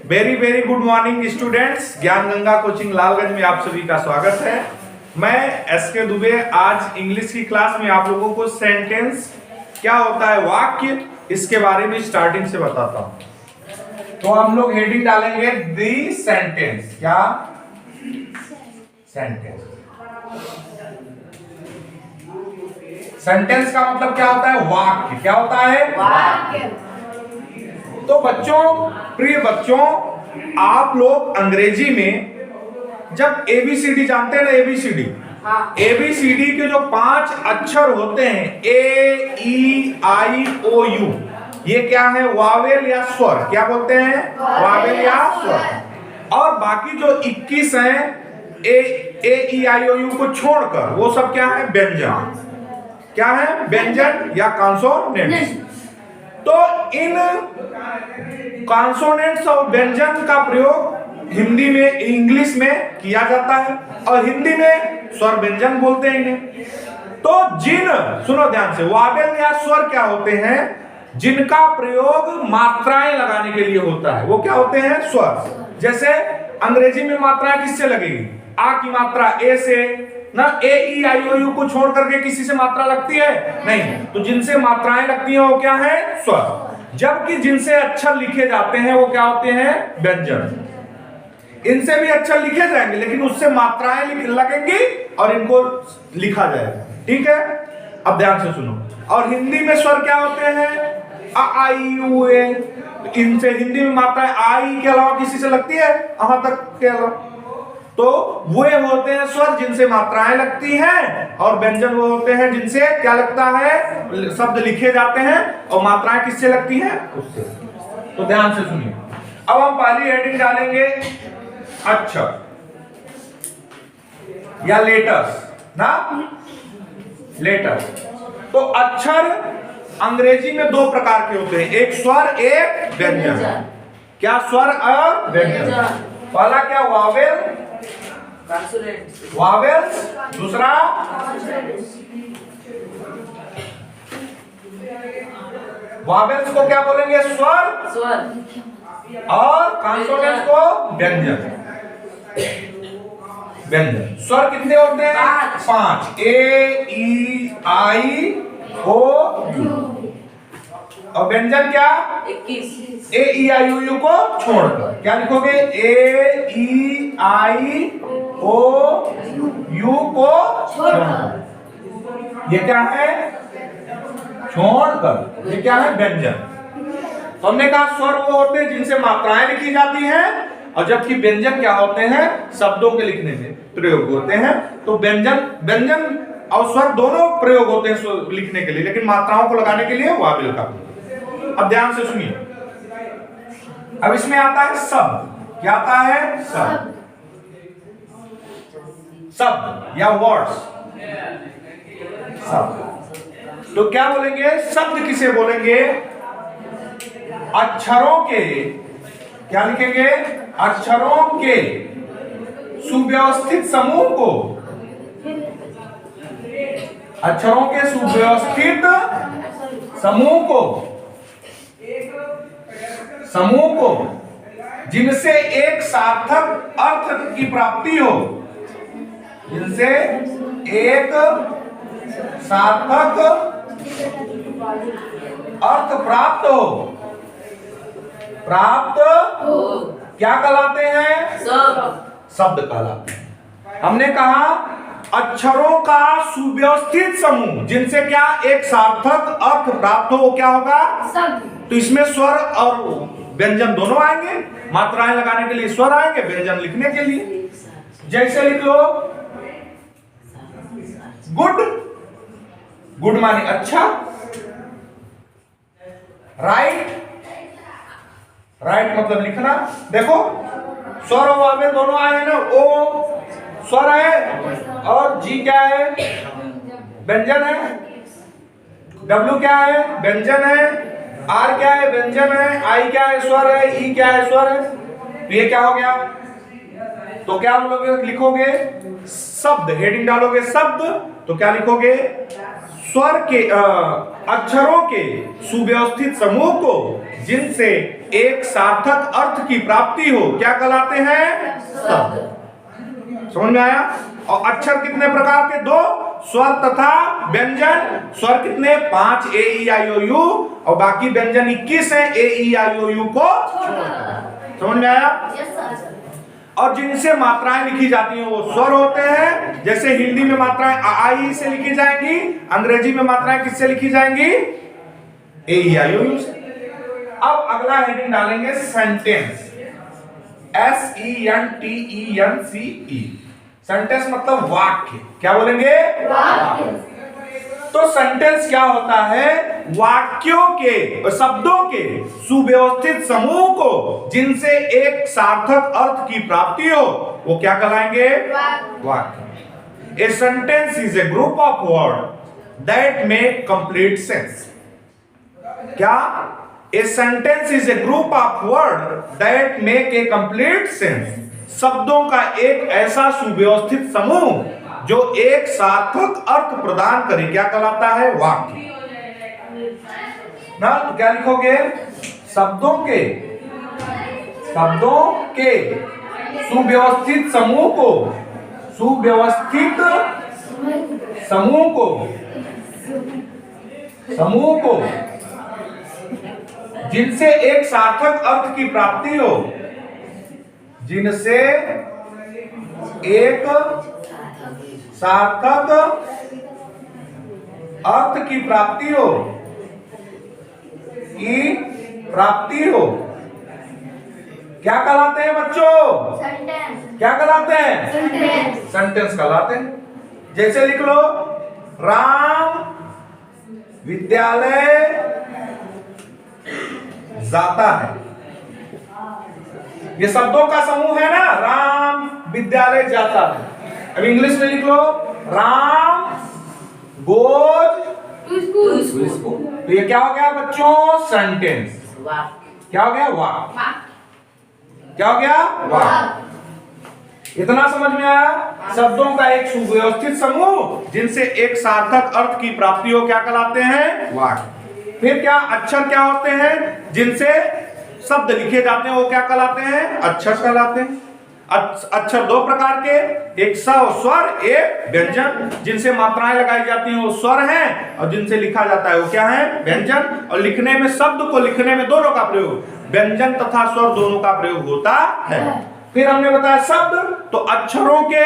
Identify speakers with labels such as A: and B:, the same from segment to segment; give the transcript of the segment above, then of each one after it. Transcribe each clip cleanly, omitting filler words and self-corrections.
A: Very very good morning students. ज्ञान Ganga coaching Lalganj में आप सभी का स्वागत है। मैं एसके दुबे आज इंग्लिश की क्लास में आप लोगों को सेंटेंस क्या होता है, वाक्य, इसके बारे में स्टार्टिंग से बताता हूं। तो हम लोग हेडिंग डालेंगे दी सेंटेंस। क्या सेंटेंस? सेंटेंस का मतलब क्या होता है? वाक्य। क्या होता है? वाक्य। तो बच्चों, प्रिय बच्चों, आप लोग अंग्रेजी में जब एबीसीडी जानते हैं ना, एबीसीडी, एबीसीडी के जो 5 अक्षर होते हैं, ए ई आई ओ यू, ये क्या है? वावेल या स्वर। क्या बोलते हैं? वावेल या स्वर। और बाकी जो 21 हैं, ए ई आई ओ यू को छोड़कर, वो सब क्या है? व्यंजन। क्या है? व्यंजन या कॉन्सोनेंट्स। तो इन कॉन्सोनेंट्स और व्यंजन का प्रयोग हिंदी में, इंग्लिश में किया जाता है, और हिंदी में स्वर व्यंजन बोलते हैं इन्हें। तो सुनो ध्यान से, वावेल या स्वर क्या होते हैं? जिनका प्रयोग मात्राएं लगाने के लिए होता है, वो क्या होते हैं? स्वर। जैसे अंग्रेजी में मात्राएं किससे लगेगी? आ की मात्रा ए से ना, ए ई आई ओ यू को छोड़ करके किसी से मात्रा लगती है? नहीं। तो जिनसे मात्राएं लगती हैं वो क्या है? स्वर। जबकि जिनसे अक्षर लिखे जाते हैं वो क्या होते हैं? व्यंजन। इनसे भी अक्षर लिखे जाएंगे लेकिन उससे मात्राएं लगेंगी और इनको लिखा जाएगा। ठीक है, अब ध्यान से सुनो। और हिंदी में स्वर क्या होते हैं? आ आई यू ए। इनसे हिंदी में मात्राएं आई के अलावा किसी से लगती है? अहां तक के अलावा। तो वो होते हैं स्वर जिनसे मात्राएं लगती हैं, और व्यंजन वो होते हैं जिनसे क्या लगता है? शब्द लिखे जाते हैं, और मात्राएं किससे लगती हैं? उससे। तो ध्यान से सुनिए। अब हम पहली हेडिंग डालेंगे अक्षर या लेटर्स ना, लेटर्स। तो अक्षर अंग्रेजी में 2 प्रकार के होते हैं, एक स्वर, एक व्यंजन। क्या? स्वर और व्यंजन। पहला क्या? Wavell, vowels. दूसरा वावेल्स को क्या बोलेंगे? स्वर। और कॉन्सोनेंट्स को व्यंजन। व्यंजन। स्वर कितने होते हैं? 5। ए ई आई ओ यू। और व्यंजन क्या? 21। ए ई आई ओ यू को छोड़कर क्या लिखोगे? ए ई आई ओ यू को छोड़कर। ये क्या है? छोड़कर। ये क्या है? व्यंजन। तो हमने कहा स्वर वो होते हैं जिनसे मात्राएं लिखी जाती हैं, और जबकि व्यंजन क्या होते हैं? शब्दों के लिखने में प्रयोग होते हैं। तो व्यंजन और स्वर दोनों प्रयोग होते हैं लिखने के लिए, लेकिन मात्राओं को लगाने के लिए वावेल का। अब ध्यान से सुनिए। अब इसमें आता है शब्द। क्या आता है? शब्द। शब्द या वर्ड्स। शब्द। तो क्या बोलेंगे? शब्द किसे बोलेंगे? अक्षरों के, क्या लिखेंगे? अक्षरों के सुव्यवस्थित समूह को, अक्षरों के सुव्यवस्थित समूह को जिनसे एक सार्थक अर्थ की प्राप्ति हो, जिनसे एक सार्थक अर्थ प्राप्त हो, क्या कहलाते हैं? शब्द कहलाते हैं। हमने कहा अक्षरों का सुव्यवस्थित समूह जिनसे क्या? एक सार्थक अर्थ प्राप्त हो, वो क्या होगा? शब्द। तो इसमें स्वर और व्यंजन दोनों आएंगे। मात्राएं लगाने के लिए स्वर आएंगे, व्यंजन लिखने के लिए। जैसे लिख लो गुड, गुड माने अच्छा। राइट, राइट मतलब लिखना। देखो स्वर और वावेल दोनों आए हैं ना। ओ स्वर है, और जी क्या है? व्यंजन है। डब्ल्यू क्या है? व्यंजन है। आर क्या है? व्यंजन है। आई क्या है? स्वर है। ई क्या है? स्वर है। तो ये क्या हो गया? तो क्या बोलोगे? लिखोगे शब्द। हेडिंग डालोगे शब्द, तो क्या लिखोगे? स्वर के अक्षरों के सुव्यवस्थित समूह को जिनसे एक सार्थक अर्थ की प्राप्ति हो क्या कहलाते हैं? शब्द। समझ में आया? और अक्षर कितने प्रकार के? दो, स्वर तथा व्यंजन। स्वर कितने? 5, ए ई आई ओ यू, और बाकी व्यंजन 21 है, ए ई आई ओ यू को। समझ में आया? और जिनसे मात्राएं लिखी जाती हैं वो स्वर होते हैं। जैसे हिंदी में मात्राएं आ ई से लिखी जाएंगी, अंग्रेजी में मात्राएं किससे लिखी जाएंगी? ए ई आई ओ यू से। अब अगला हेडिंग डालेंगे सेंटेंस, SENTENCE। सेंटेंस मतलब वाक्य। क्या बोलेंगे? वाक्य। तो सेंटेंस क्या होता है? वाक्यों के, शब्दों के सुव्यवस्थित समूह को जिनसे एक सार्थक अर्थ की प्राप्ति हो वो क्या कहलाएंगे? वाक्य। A sentence is a group of word that make complete sense. क्या? A sentence is a group of word that make a complete sense. शब्दों का एक ऐसा सुव्यवस्थित समूह जो एक सार्थक अर्थ प्रदान करे क्या कहलाता है? वाक्य। ना तो क्या लिखोगे? शब्दों के सुव्यवस्थित समूह को जिनसे एक सार्थक अर्थ की प्राप्ति हो, जिनसे एक सार्थक अर्थ की प्राप्ति हो, क्या कहलाते हैं बच्चों? सेंटेंस। क्या कहलाते हैं? सेंटेंस कहलाते हैं। जैसे लिख लो, राम विद्यालय जाता है। ये शब्दों का समूह है ना, राम विद्यालय जाता है। अब इंग्लिश में लिख लो, राम गोज टू स्कूल। तो ये क्या हो गया बच्चों? सेंटेंस। क्या हो गया? वाक्य। क्या हो गया? वाक्य। इतना समझ में आया? शब्दों का एक सुव्यवस्थित समूह जिनसे एक सार्थक अर्थ की प्राप्ति हो क्या कहलाते हैं? वाक्य। फिर क्या? अक्षर क्या होते हैं? जिनसे शब्द लिखे जाते हैं वो क्या कहलाते हैं? अक्षर कहलाते हैं। अक्षर दो प्रकार के, एक स्वर, एक व्यंजन। जिनसे मात्राएं लगाई जाती हैं वो स्वर हैं, और जिनसे लिखा जाता है वो क्या है? व्यंजन। और लिखने में, शब्द को लिखने में दोनों का प्रयोग, व्यंजन तथा स्वर दोनों का प्रयोग होता है। फिर हमने बताया शब्द, तो अक्षरों के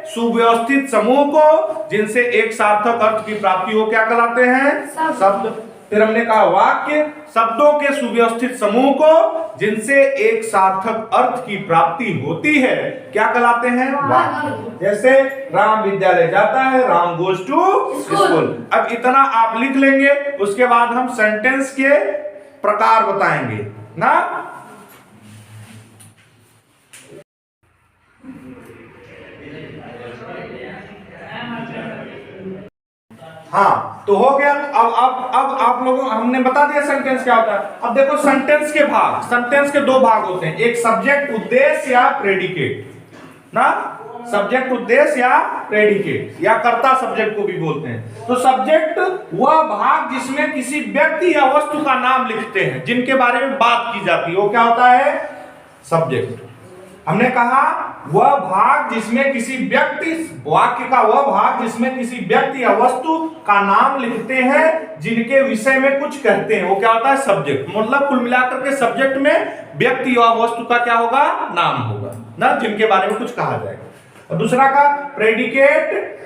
A: सुव्यवस्थित समूह को जिनसे एक सार्थक अर्थ की प्राप्ति हो क्या कहलाते हैं? शब्द। फिर हमने कहा वाक्य, शब्दों के सुव्यवस्थित समूह को जिनसे एक सार्थक अर्थ की प्राप्ति होती है क्या कहलाते हैं? वाक्य। जैसे राम विद्यालय जाता है, राम गोज टू स्कूल। अब इतना आप लिख लेंगे, उसके बाद हम सेंटेंस के प्रकार बताएंगे ना। हाँ, तो हो गया। अब आप लोगों, हमने बता दिया सेंटेंस क्या होता है। अब देखो सेंटेंस के भाग, सेंटेंस के दो भाग होते हैं, एक सब्जेक्ट उद्देश्य या प्रेडिकेट ना। सब्जेक्ट उद्देश्य या प्रेडिकेट या कर्ता सब्जेक्ट को भी बोलते हैं। तो सब्जेक्ट वह भाग जिसमें किसी व्यक्ति या वस्तु का नाम लिखते हैं, जिनके बारे में बात की जाती है वो क्या होता है? सब्जेक्ट। हमने कहा वह भाग जिसमें किसी व्यक्ति, वाक्य का वह भाग जिसमें किसी व्यक्ति या वस्तु का नाम लिखते हैं, जिनके विषय में कुछ कहते हैं वो क्या होता है? सब्जेक्ट। मतलब कुल मिलाकर के सब्जेक्ट में व्यक्ति या वस्तु का क्या होगा? नाम होगा ना, जिनके बारे में कुछ कहा जाएगा। और दूसरा का प्रेडिकेट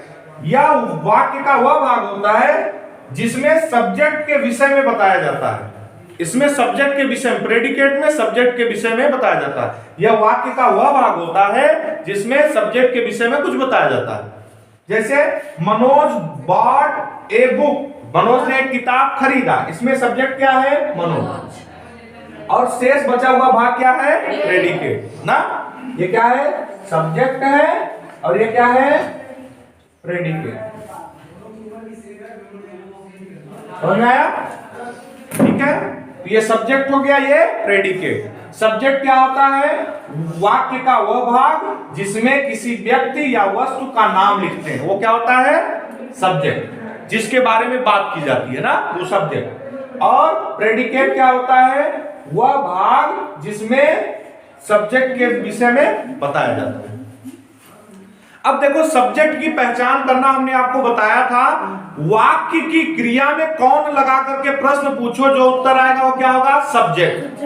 A: या वाक्य का वह भाग होता है जिसमें सब्जेक्ट के विषय में बताया जाता है। इसमें सब्जेक्ट के विषय में, प्रेडिकेट में सब्जेक्ट के विषय में बताया जाता है। यह वाक्य का वह भाग होता है जिसमें सब्जेक्ट के विषय में कुछ बताया जाता है। जैसे Manoj bot a book, Manoj ने एक किताब खरीदा, इसमें सब्जेक्ट क्या है? मनोज। और शेष बचा हुआ भाग क्या है? प्रेडिकेट ना। ये क्या है? सब्जेक्ट है, और ये क्या है? प्रेडिकेट। समझ में आया? ठीक है, ये सब्जेक्ट हो गया, ये प्रेडिकेट। सब्जेक्ट क्या होता है? वाक्य का वह भाग जिसमें किसी व्यक्ति या वस्तु का नाम लिखते हैं वो क्या होता है? सब्जेक्ट। जिसके बारे में बात की जाती है ना, वो सब्जेक्ट। और प्रेडिकेट क्या होता है? वह भाग जिसमें सब्जेक्ट के विषय में बताया जाता है। अब देखो, सब्जेक्ट की पहचान करना हमने आपको बताया था। वाक्य की क्रिया में कौन लगा करके प्रश्न पूछो, जो उत्तर आएगा वो क्या होगा? सब्जेक्ट।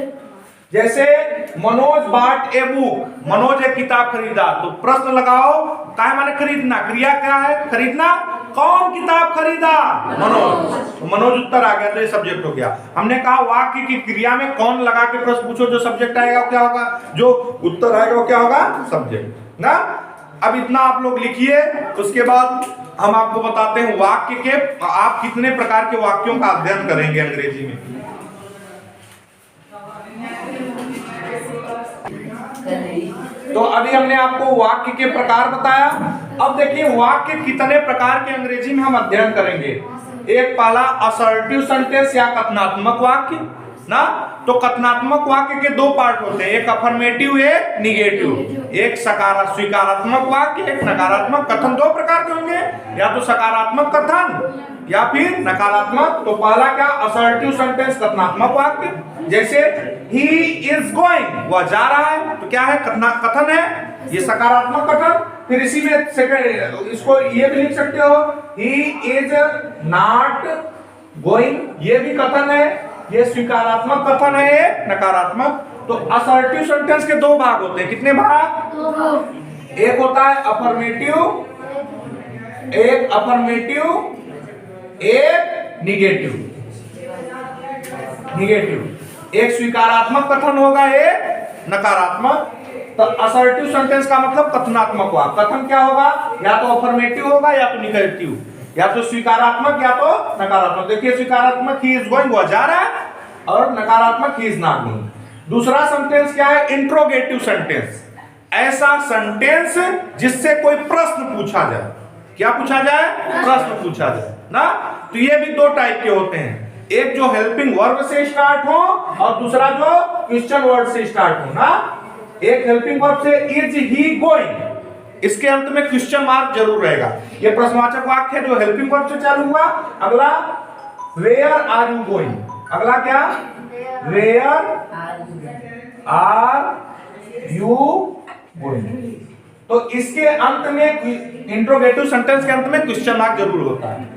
A: जैसे मनोज बाट ए बुक, मनोज एक किताब खरीदा, तो प्रश्न लगाओ, क्या माने खरीदना, क्रिया क्या है? खरीदना। कौन किताब खरीदा? मनोज। तो मनोज उत्तर आ गया, तो ये सब्जेक्ट हो गया। हमने कहा वाक्य की क्रिया में कौन लगा के प्रश्न पूछो, जो सब्जेक्ट आएगा वो क्या होगा? जो उत्तर आएगा वो क्या होगा? सब्जेक्ट ना। अब इतना आप लोग लिखिए, उसके बाद हम आपको बताते हैं वाक्य के आप कितने प्रकार के वाक्यों का अध्ययन करेंगे अंग्रेजी में। तो अभी हमने आपको वाक्य के प्रकार बताया। अब देखिए वाक्य कितने प्रकार के अंग्रेजी में हम अध्ययन करेंगे। एक पहला असर्टिव सेंटेंस या कथनात्मक वाक्य ना। तो कथनात्मक वाक्य के दो पार्ट होते हैं, एक अफर्मेटिव, एक निगेटिव। एक स्वीकारात्मक वाक्य, एक नकारात्मक कथन। दो प्रकार के होंगे, या तो सकारात्मक कथन या फिर नकारात्मक। तो पहला क्या? असर्टिव सेंटेंस, कथनात्मक वाक्य। जैसे ही इज गोइंग, वह जा रहा है, तो क्या है? कथन है, ये सकारात्मक कथन। फिर इसी में सेकंड, इसको ये भी लिख सकते हो, ही इज नॉट गोइंग, ये भी कथन है, ये स्वीकारात्मक कथन है, ये नकारात्मक। तो असर्टिव सेंटेंस के दो भाग होते हैं। कितने भाग? एक होता है अफर्मेटिव, एक अफर्मेटिव, एक निगेटिव। एक स्वीकारात्मक कथन होगा, एक नकारात्मक। तो असर्टिव सेंटेंस का मतलब कथनात्मक वाक्य। कथन क्या होगा? या तो अफर्मेटिव होगा या तो निगेटिव, या तो स्वीकारात्मक या तो नकारात्मक। देखिए स्वीकारात्मक ही इज गोइंग, वह जा रहा है, और नकारात्मक ही इज नॉट गोइंग। दूसरा सेंटेंस क्या है? इंट्रोगेटिव सेंटेंस, ऐसा सेंटेंस जिससे कोई प्रश्न पूछा जाए। क्या पूछा जाए? प्रश्न पूछा जाए ना। तो ये भी दो टाइप के होते हैं, एक जो हेल्पिंग वर्ब से स्टार्ट हो और दूसरा जो क्वेश्चन वर्ड से स्टार्ट हो ना। एक हेल्पिंग वर्ब से इज ही गोइंग, इसके अंत में क्वेश्चन मार्क जरूर रहेगा। ये प्रश्नवाचक वाक्य है जो हेल्पिंग वर्ब से चालू हुआ। अगला वेयर आर यू गोइंग, अगला क्या? Where are you going. तो इसके अंत में इंट्रोगेटिव सेंटेंस के अंत में क्वेश्चन मार्क जरूर होता है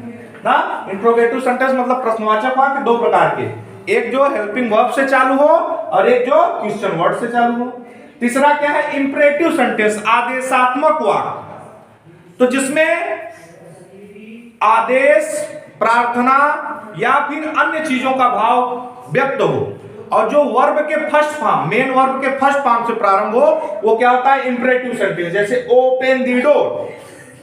A: ना। इंट्रोगेटिव सेंटेंस मतलब प्रश्नवाचक वाक्य दो प्रकार के, एक जो हेल्पिंग वर्ब से चालू हो और एक जो क्वेश्चन वर्ड से चालू हो। तीसरा क्या है? इंपरेटिव सेंटेंस, आदेशात्मक वाक्य। तो जिसमें आदेश, प्रार्थना या फिर अन्य चीजों का भाव व्यक्त हो, और जो वर्ब के फर्स्ट फॉर्म, मेन वर्ब के फर्स्ट फॉर्म से प्रारंभ हो, वो क्या होता है? Imperative sentence. जैसे ओपन द डोर,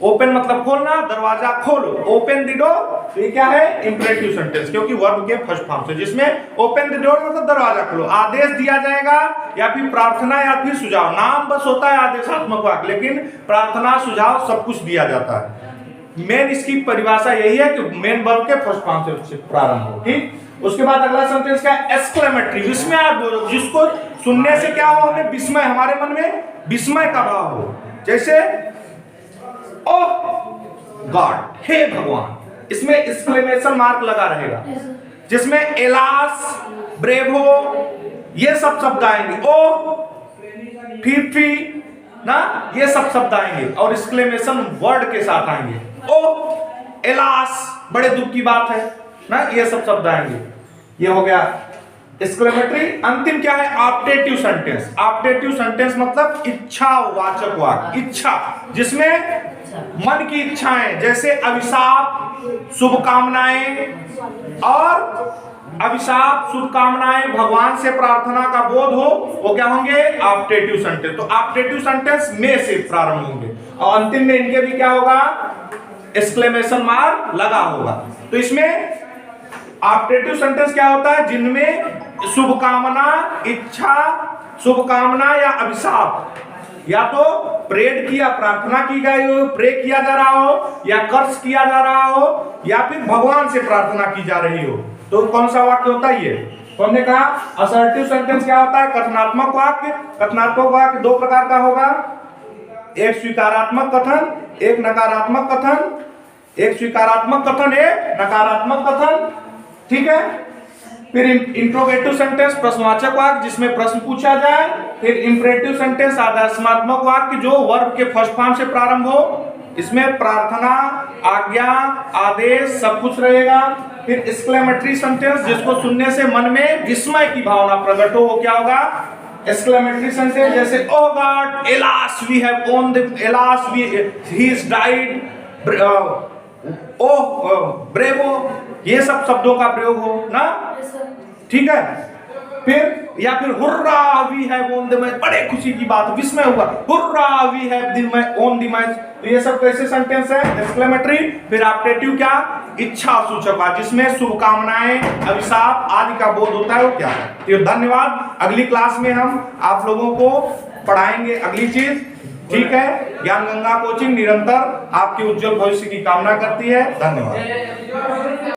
A: ओपन मतलब खोलना, दरवाजा खोलो, ओपन द डोर। तो ये क्या है? इंपरेटिव सेंटेंस, क्योंकि वर्ब के फर्स्ट फॉर्म से, जिसमें ओपन द डोर मतलब दरवाजा खोलो, आदेश दिया जाएगा या फिर प्रार्थना या फिर सुझाव। नाम बस होता है आदेशात्मक वाक्य, लेकिन प्रार्थना, सुझाव सब कुछ दिया जाता है। मेन इसकी परिभाषा यही है कि मेन वर्ब के फर्स्ट फॉर्म से प्रारंभ हो। ठीक, उसके बाद अगला सेंटेंस क्या है? एक्सक्लेमेटरी, विस्मयार्थ, जिसको सुनने से क्या हो? हमें विस्मय, हमारे मन में विस्मय का भाव हो। जैसे ओह गॉड, हे भगवान, इसमें एक्सक्लेमेशन मार्क लगा रहेगा। जिसमें एलास, ब्रेवो, ये सब शब्द आएंगे। ओ, फी ना, ये सब शब्द आएंगे और एक्सक्लेमेशन वर्ड के साथ आएंगे। ओ, एलास, बड़े दुख की बात है ना, ये सब शब्द आएंगे। ये हो गया एक्सक्लेमेटरी। अंतिम क्या है? Optative sentence. ऑप्टेटिव सेंटेंस मतलब इच्छावाचक वाक्य, इच्छा, जिसमें मन की इच्छाएं, जैसे अभिशाप, शुभकामनाएं, और अभिशाप, शुभकामनाएं, भगवान से प्रार्थना का बोध हो, वो क्या होंगे? Optative sentence. तो ऑप्टेटिव सेंटेंस में से प्रारंभ होंगे और अंतिम में इनके भी क्या होगा? एक्सक्लेमेशन मार्क लगा होगा। तो इसमें ऑप्टेटिव सेंटेंस क्या होता है? जिनमें शुभकामना, इच्छा, शुभकामना या अभिशाप, या तो प्रेड किया, प्रार्थना की गई हो, प्रे किया जा रहा हो, या कर्ज किया जा रहा हो, या फिर भगवान से प्रार्थना की जा रही हो, तो कौन सा वाक्य होता है ये? तो हमने कहा असर्टिव सेंटेंस क्या होता है? कथनात्मक वाक्य। कथनात्मक वाक्य दो प्रकार का होगा, एक स्वीकारात्मक कथन, एक नकारात्मक कथन। एक स्वीकारात्मक कथन, एक नकारात्मक कथन। ठीक है, फिर इंट्रोगेटिव सेंटेंस प्रश्नवाचक वाक्य जिसमें प्रश्न पूछा जाए। फिर इंपरेटिव सेंटेंस आदेशात्मक वाक्य जो वर्ब के फर्स्ट फॉर्म से प्रारंभ हो, इसमें प्रार्थना, आज्ञा, आदेश सब कुछ रहेगा। फिर एक्सक्लेमेटरी सेंटेंस जिसको सुनने से मन में विस्मय की भावना प्रकट हो, वो क्या होगा? एक्सक्लेमेटरी सेंटेंस जैसे oh god, alas we have won the alas we he is died, oh bravo, ये सब शब्दों का प्रयोग हो ना, ठीक है। फिर या फिर hurrah we have won the match, बड़े खुशी की बात, विस्मय हुआ, hurrah we have won the match, तो ये सब कैसे सेंटेंस है? एक्सक्लेमेटरी। फिर ऑप्टेटिव क्या? इच्छा सूचक जिसमें शुभकामनाएं, अभिशाप आदि का बोध होता है, वो क्या है? तो धन्यवाद। अगली क्लास में हम आप लोगों को पढ़ाएंगे अगली चीज, ठीक है। ज्ञान गंगा कोचिंग निरंतर आपके उज्जवल भविष्य की कामना करती है। धन्यवाद।